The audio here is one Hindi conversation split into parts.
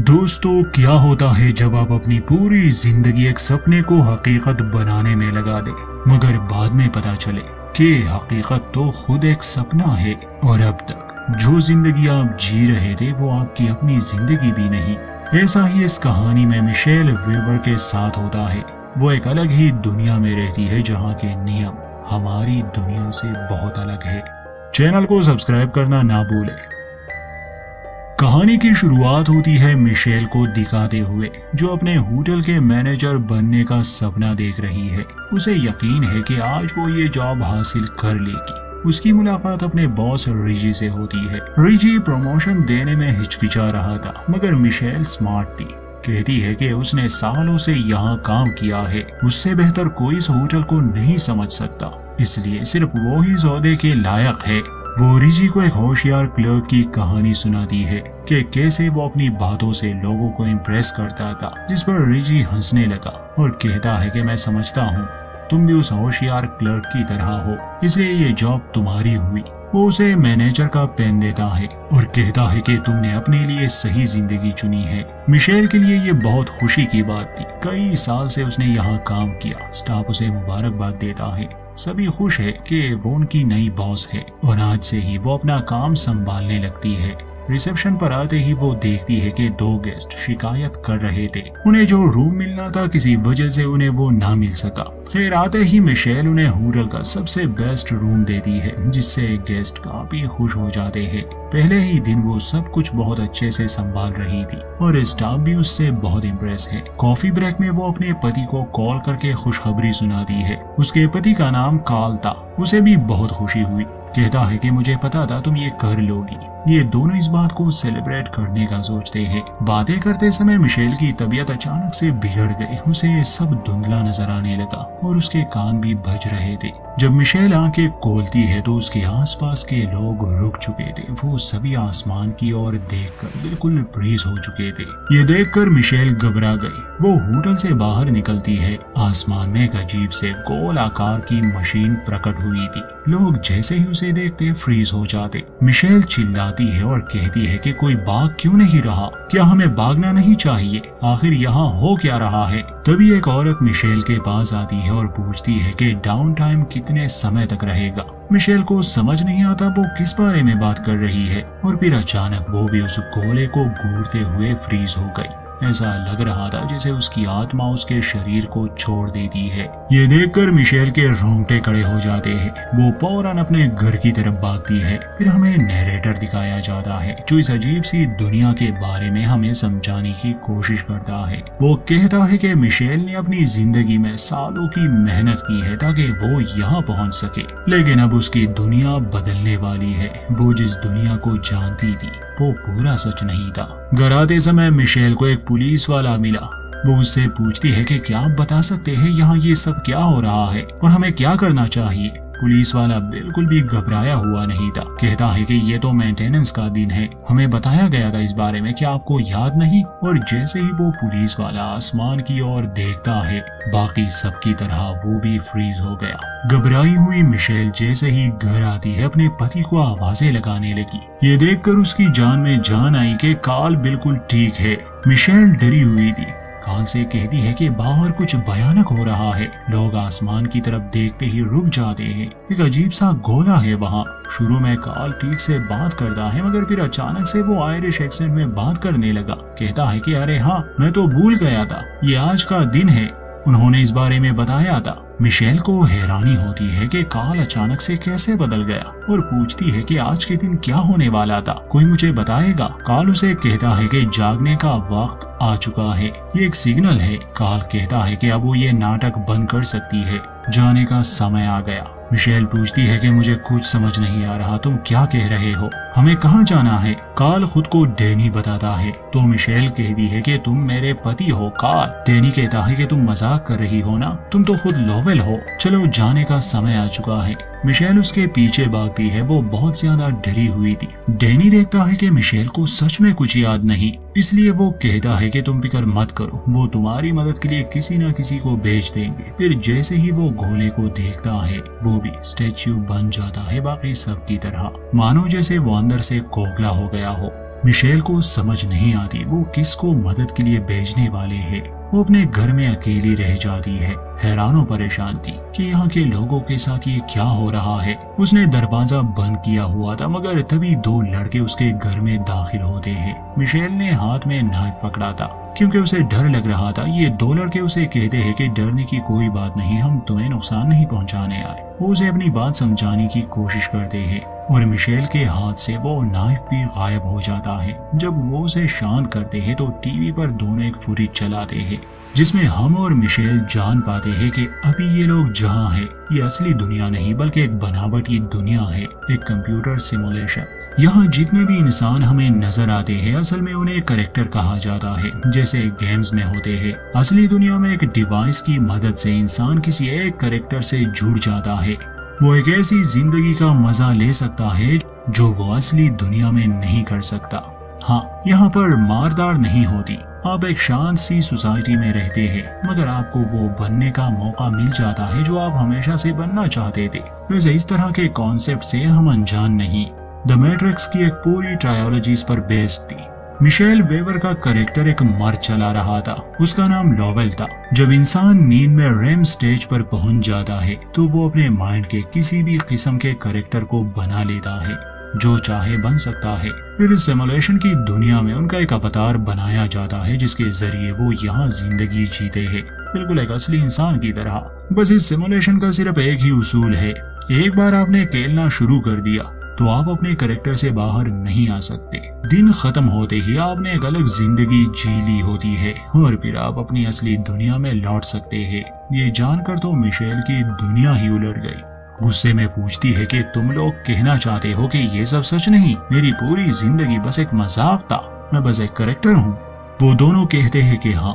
दोस्तों, क्या होता है जब आप अपनी पूरी जिंदगी एक सपने को हकीकत बनाने में लगा दें, मगर बाद में पता चले कि हकीकत तो खुद एक सपना है और अब तक जो जिंदगी आप जी रहे थे वो आपकी अपनी जिंदगी भी नहीं। ऐसा ही इस कहानी में मिशेल वेबर के साथ होता है। वो एक अलग ही दुनिया में रहती है जहाँ के नियम हमारी दुनिया से बहुत अलग है। चैनल को सब्सक्राइब करना ना भूलें। कहानी की शुरुआत होती है मिशेल को दिखाते हुए, जो अपने होटल के मैनेजर बनने का सपना देख रही है। उसे यकीन है कि आज वो ये जॉब हासिल कर लेगी। उसकी मुलाकात अपने बॉस रिजी से होती है। रिजी प्रमोशन देने में हिचकिचा रहा था, मगर मिशेल स्मार्ट थी। कहती है कि उसने सालों से यहाँ काम किया है, उससे बेहतर कोई इस होटल को नहीं समझ सकता, इसलिए सिर्फ वो ही सौदे के लायक है। वो रिजी को एक होशियार क्लर्क की कहानी सुनाती है कि कैसे वो अपनी बातों से लोगों को इम्प्रेस करता था, जिस पर रिजी हंसने लगा और कहता है कि मैं समझता हूँ तुम भी उस होशियार क्लर्क की तरह हो, इसलिए ये जॉब तुम्हारी हुई। वो उसे मैनेजर का पेन देता है और कहता है कि तुमने अपने लिए सही जिंदगी चुनी है। मिशेल के लिए ये बहुत खुशी की बात थी। कई साल से उसने यहाँ काम किया। स्टाफ उसे मुबारकबाद देता है। सभी खुश है कि वो उनकी नई बॉस है और आज से ही वो अपना काम संभालने लगती है। रिसेप्शन पर आते ही वो देखती है कि दो गेस्ट शिकायत कर रहे थे। उन्हें जो रूम मिलना था किसी वजह से उन्हें वो ना मिल सका। खैर आते ही मिशेल उन्हें होटल का सबसे बेस्ट रूम देती है, जिससे गेस्ट काफी खुश हो जाते हैं। पहले ही दिन वो सब कुछ बहुत अच्छे से संभाल रही थी और स्टाफ भी उससे बहुत इम्प्रेस है। कॉफी ब्रेक में वो अपने पति को कॉल करके खुशखबरी सुनाती है। उसके पति का नाम कार्ल था। उसे भी बहुत खुशी हुई। कहता है कि मुझे पता था तुम ये कर लोगी। ये दोनों इस बात को सेलिब्रेट करने का सोचते हैं। बातें करते समय मिशेल की तबीयत अचानक से बिगड़ गई। उसे ये सब धुंधला नजर आने लगा और उसके कान भी बज रहे थे। जब मिशेल आंखें खोलती है तो उसके आसपास के लोग रुक चुके थे। वो सभी आसमान की ओर देखकर बिल्कुल फ्रीज हो चुके थे। ये देखकर मिशेल घबरा गई। वो होटल से बाहर निकलती है। आसमान में एक अजीब से गोल आकार की मशीन प्रकट हुई थी। लोग जैसे ही उसे देखते फ्रीज हो जाते। मिशेल चिल्लाती है और कहती है कि कोई भाग क्यों नहीं रहा? क्या हमें भागना नहीं चाहिए? आखिर यहाँ हो क्या रहा है? तभी एक औरत मिशेल के पास आती है और पूछती है कि डाउन टाइम कितने समय तक रहेगा। मिशेल को समझ नहीं आता वो किस बारे में बात कर रही है और फिर अचानक वो भी उस गोले को घूरते हुए फ्रीज हो गई। ऐसा लग रहा था जैसे उसकी आत्मा उसके शरीर को छोड़ देती है। ये देखकर मिशेल के रोंगटे खड़े हो जाते हैं। वो फौरन अपने घर की तरफ भागती है। फिर हमें नैरेटर दिखाया जाता है, जो इस अजीब सी दुनिया के बारे में हमें समझाने की कोशिश करता है। वो कहता है कि मिशेल ने अपनी जिंदगी में सालों की मेहनत की है ताकि वो यहाँ पहुँच सके, लेकिन अब उसकी दुनिया बदलने वाली है। वो जिस दुनिया को जानती थी वो पूरा सच नहीं था। घर आते समय मिशेल को एक पुलिस वाला मिला। वो उससे पूछती है कि क्या आप बता सकते हैं यहाँ ये सब क्या हो रहा है और हमें क्या करना चाहिए? पुलिस वाला बिल्कुल भी घबराया हुआ नहीं था। कहता है कि ये तो मेंटेनेंस का दिन है, हमें बताया गया था इस बारे में, क्या आपको याद नहीं? और जैसे ही वो पुलिस वाला आसमान की ओर देखता है, बाकी सबकी तरह वो भी फ्रीज हो गया। घबराई हुई मिशेल जैसे ही घर आती है अपने पति को आवाजें लगाने लगी। ये देखकर उसकी जान में जान आई कि कार्ल बिल्कुल ठीक है। मिशेल डरी हुई थी। कार्ल से कहती है कि बाहर कुछ भयानक हो रहा है। लोग आसमान की तरफ देखते ही रुक जाते हैं। एक अजीब सा गोला है वहाँ। शुरू में कार्ल ठीक से बात करता है, मगर फिर अचानक से वो आयरिश एक्सेंट में बात करने लगा। कहता है कि अरे हाँ, मैं तो भूल गया था, ये आज का दिन है, उन्होंने इस बारे में बताया था। मिशेल को हैरानी होती है कि कार्ल अचानक से कैसे बदल गया और पूछती है कि आज के दिन क्या होने वाला था, कोई मुझे बताएगा? कार्ल उसे कहता है कि जागने का वक्त आ चुका है, ये एक सिग्नल है। कार्ल कहता है कि अब वो ये नाटक बंद कर सकती है, जाने का समय आ गया। मिशेल पूछती है कि मुझे कुछ समझ नहीं आ रहा, तुम क्या कह रहे हो? हमें कहाँ जाना है? कार्ल खुद को डैनी बताता है तो मिशेल कहती है कि तुम मेरे पति हो कार्ल। डैनी कहता है कि तुम मजाक कर रही हो ना, तुम तो खुद लोवेल हो, चलो जाने का समय आ चुका है। मिशेल उसके पीछे भागती है। वो बहुत ज्यादा डरी हुई थी। डैनी देखता है कि मिशेल को सच में कुछ याद नहीं, इसलिए वो कहता है कि तुम फिक्र मत करो, वो तुम्हारी मदद के लिए किसी न किसी को भेज देंगे। फिर जैसे ही वो गोले को देखता है वो भी स्टैच्यू बन जाता है बाकी सब की तरह, मानो जैसे वो अंदर से खोखला हो गया हो। मिशेल को समझ नहीं आती वो किसको मदद के लिए भेजने वाले हैं। वो अपने घर में अकेली रह जाती है, हैरान और परेशान थी कि यहाँ के लोगों के साथ ये क्या हो रहा है। उसने दरवाजा बंद किया हुआ था मगर तभी दो लड़के उसके घर में दाखिल होते हैं। मिशेल ने हाथ में नाइफ पकड़ा था क्योंकि उसे डर लग रहा था। ये दो लड़के उसे कहते हैं कि डरने की कोई बात नहीं, हम तुम्हें नुकसान नहीं पहुंचाने आए। वो उसे अपनी बात समझाने की कोशिश करते हैं और मिशेल के हाथ से वो नाइफ भी गायब हो जाता है। जब वो उसे शांत करते हैं तो टीवी पर दोनों एक फुटेज चलाते हैं जिसमें हम और मिशेल जान पाते हैं कि अभी ये लोग जहाँ हैं ये असली दुनिया नहीं बल्कि एक बनावटी दुनिया है, एक कंप्यूटर सिमुलेशन। यहाँ जितने भी इंसान हमें नजर आते हैं असल में उन्हें कैरेक्टर कहा जाता है, जैसे गेम्स में होते हैं। असली दुनिया में एक डिवाइस की मदद से इंसान किसी एक कैरेक्टर से जुड़ जाता है। वो एक ऐसी जिंदगी का मजा ले सकता है जो वो असली दुनिया में नहीं कर सकता। हाँ, यहाँ पर मारदार नहीं होती। आप एक शांत सी सोसाइटी में रहते हैं मगर आपको वो बनने का मौका मिल जाता है जो आप हमेशा से बनना चाहते थे। वैसे इस तरह के कॉन्सेप्ट से हम अनजान नहीं। द मैट्रिक्स की एक पूरी ट्रायोलॉजी इस पर बेस्ड थी। मिशेल वेवर का कैरेक्टर एक मर्द चला रहा था, उसका नाम लॉवेल था। जब इंसान नींद में रेम स्टेज पर पहुंच जाता है तो वो अपने माइंड के किसी भी किस्म के कैरेक्टर को बना लेता है, जो चाहे बन सकता है। फिर इस सिमुलेशन की दुनिया में उनका एक अवतार बनाया जाता है जिसके जरिए वो यहाँ जिंदगी जीते हैं, बिल्कुल एक असली इंसान की तरह। बस इस सिमुलेशन का सिर्फ एक ही उसूल है, एक बार आपने खेलना शुरू कर दिया तो आप अपने कैरेक्टर से बाहर नहीं आ सकते। दिन खत्म होते ही आपने एक अलग जिंदगी जी ली होती है और फिर आप अपनी असली दुनिया में लौट सकते हैं। ये जानकर तो मिशेल की दुनिया ही उलट गई। गुस्से में पूछती है कि तुम लोग कहना चाहते हो कि ये सब सच नहीं, मेरी पूरी जिंदगी बस एक मजाक था, मैं बस एक कैरेक्टर हूँ। वो दोनों कहते हैं कि हाँ,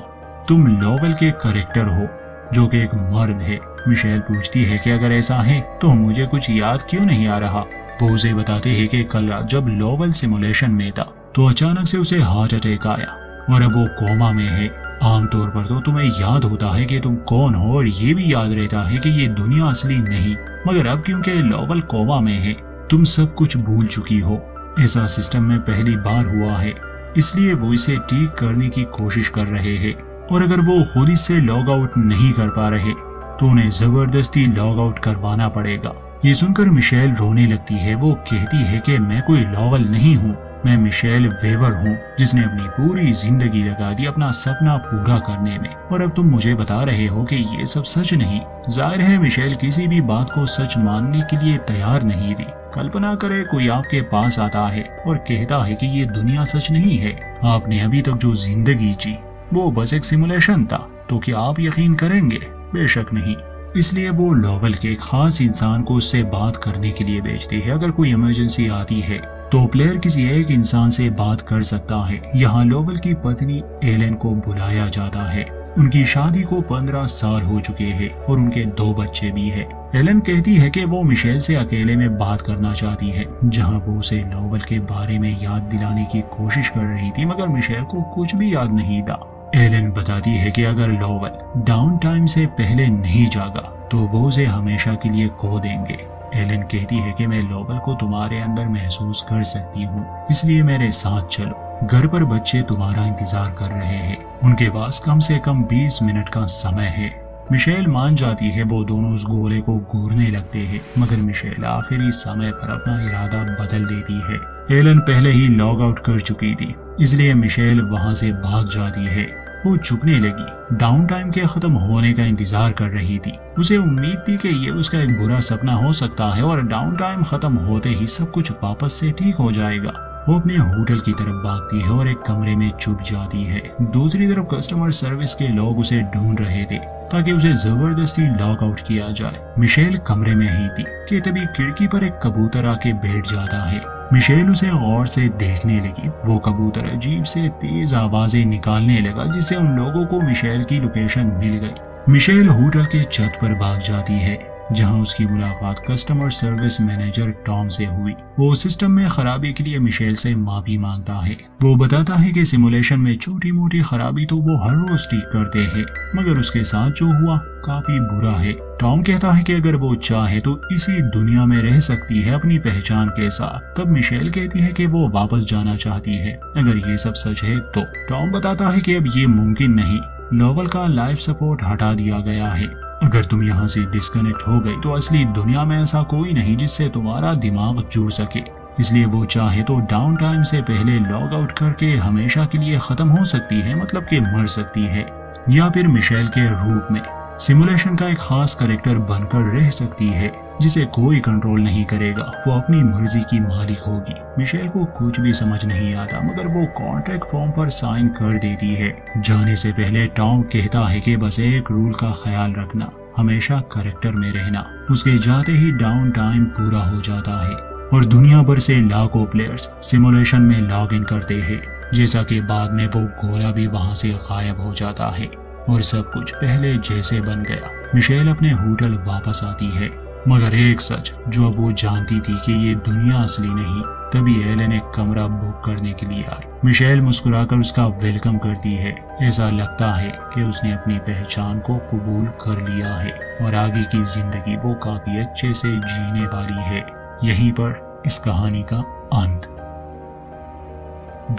तुम लॉवेल के कैरेक्टर हो जो कि एक मर्द है। मिशेल पूछती है कि अगर ऐसा है तो मुझे कुछ याद क्यों नहीं आ रहा। वो उसे बताते हैं कि कल रात जब लॉवेल सिमुलेशन में था तो अचानक से उसे हार्ट अटैक आया और अब वो कोमा में है। आमतौर पर तो तुम्हें याद होता है कि तुम कौन हो और ये भी याद रहता है कि ये दुनिया असली नहीं, मगर अब क्योंकि लॉवेल कोमा में है तुम सब कुछ भूल चुकी हो। ऐसा सिस्टम में पहली बार हुआ है, इसलिए वो इसे ठीक करने की कोशिश कर रहे हैं और अगर वो खुद इससे लॉग आउट नहीं कर पा रहे तो उन्हें जबरदस्ती लॉग आउट करवाना पड़ेगा। ये सुनकर मिशेल रोने लगती है। वो कहती है कि मैं कोई लॉवेल नहीं हूँ, मैं मिशेल वेवर हूँ जिसने अपनी पूरी जिंदगी लगा दी अपना सपना पूरा करने में, और अब तुम मुझे बता रहे हो कि ये सब सच नहीं। जाहिर है मिशेल किसी भी बात को सच मानने के लिए तैयार नहीं थी। कल्पना करे कोई आपके पास आता है और कहता है कि ये दुनिया सच नहीं है, आपने अभी तक जो जिंदगी जी वो बस एक सिमुलेशन था, तो क्या आप यकीन करेंगे? बेशक नहीं। इसलिए वो लॉवेल के एक खास इंसान को उससे बात करने के लिए भेजती है। अगर कोई इमरजेंसी आती है तो प्लेयर किसी एक इंसान से बात कर सकता है। यहाँ लॉवेल की पत्नी एलन को बुलाया जाता है। उनकी शादी को 15 साल हो चुके हैं और उनके 2 बच्चे भी हैं। एलन कहती है कि वो मिशेल से अकेले में बात करना चाहती है, जहाँ वो उसे लॉवेल के बारे में याद दिलाने की कोशिश कर रही थी मगर मिशेल को कुछ भी याद नहीं था। एलन बताती है कि अगर लॉवेल डाउन टाइम से पहले नहीं जागा तो वो उसे हमेशा के लिए खो देंगे। एलन कहती है कि मैं लॉवेल को तुम्हारे अंदर महसूस कर सकती हूँ, इसलिए मेरे साथ चलो। घर पर बच्चे तुम्हारा इंतजार कर रहे हैं, उनके पास कम से कम 20 मिनट का समय है। मिशेल मान जाती है। वो दोनों उस गोले को घूरने लगते हैं मगर मिशेल आखिरी समय पर अपना इरादा बदल देती है। एलन पहले ही लॉग आउट कर चुकी थी, इसलिए मिशेल वहां से भाग जाती है। वो चुपने लगी, डाउन टाइम के खत्म होने का इंतजार कर रही थी। उसे उम्मीद थी कि ये उसका एक बुरा सपना हो सकता है और डाउन टाइम खत्म होते ही सब कुछ वापस से ठीक हो जाएगा। वो अपने होटल की तरफ भागती है और एक कमरे में छुप जाती है। दूसरी तरफ कस्टमर सर्विस के लोग उसे ढूंढ रहे थे ताकि उसे जबरदस्ती लॉक आउट किया जाए। मिशेल कमरे में ही थी कि तभी खिड़की पर एक कबूतर आके बैठ जाता है। मिशेल उसे गौर से देखने लगी। वो कबूतर अजीब से तेज आवाजें निकालने लगा जिससे उन लोगों को मिशेल की लोकेशन मिल गई। मिशेल होटल के छत पर भाग जाती है। जहां उसकी मुलाकात कस्टमर सर्विस मैनेजर टॉम से हुई। वो सिस्टम में खराबी के लिए मिशेल से माफी मांगता है। वो बताता है कि सिमुलेशन में छोटी मोटी खराबी तो वो हर रोज ठीक करते हैं, मगर उसके साथ जो हुआ काफी बुरा है। टॉम कहता है कि अगर वो चाहे तो इसी दुनिया में रह सकती है अपनी पहचान के साथ। तब मिशेल कहती है कि वो वापस जाना चाहती है अगर ये सब सच है तो। टॉम बताता है कि अब ये मुमकिन नहीं, नोवेल का लाइफ सपोर्ट हटा दिया गया है। अगर तुम यहाँ से डिस्कनेक्ट हो गई तो असली दुनिया में ऐसा कोई नहीं जिससे तुम्हारा दिमाग जुड़ सके। इसलिए वो चाहे तो डाउन टाइम से पहले लॉग आउट करके हमेशा के लिए खत्म हो सकती है, मतलब कि मर सकती है, या फिर मिशेल के रूप में सिमुलेशन का एक खास कैरेक्टर बनकर रह सकती है जिसे कोई कंट्रोल नहीं करेगा। वो अपनी मर्जी की मालिक होगी। मिशेल को कुछ भी समझ नहीं आता, मगर वो कॉन्ट्रैक्ट फॉर्म पर साइन कर देती है। जाने से पहले टॉम कहता है कि बस एक रूल का ख्याल रखना, हमेशा कैरेक्टर में रहना। उसके जाते ही डाउन टाइम पूरा हो जाता है और दुनिया भर से लाखों प्लेयर्स सिमुलेशन में लॉग इन करते हैं। जैसा कि बाद में वो गोला भी वहां से गायब हो जाता है और सब कुछ पहले जैसे बन गया। मिशेल अपने होटल वापस आती है, मगर एक सच जो अब वो जानती थी कि ये दुनिया असली नहीं। तभी एलन एक कमरा बुक करने के लिए आई। मिशेल मुस्कुराकर उसका वेलकम करती है। ऐसा लगता है कि उसने अपनी पहचान को कबूल कर लिया है और आगे की जिंदगी वो काफी अच्छे से जीने वाली है। यहीं पर इस कहानी का अंत।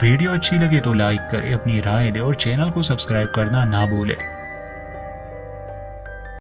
वीडियो अच्छी लगे तो लाइक करें, अपनी राय दें और चैनल को सब्सक्राइब करना ना भूलें।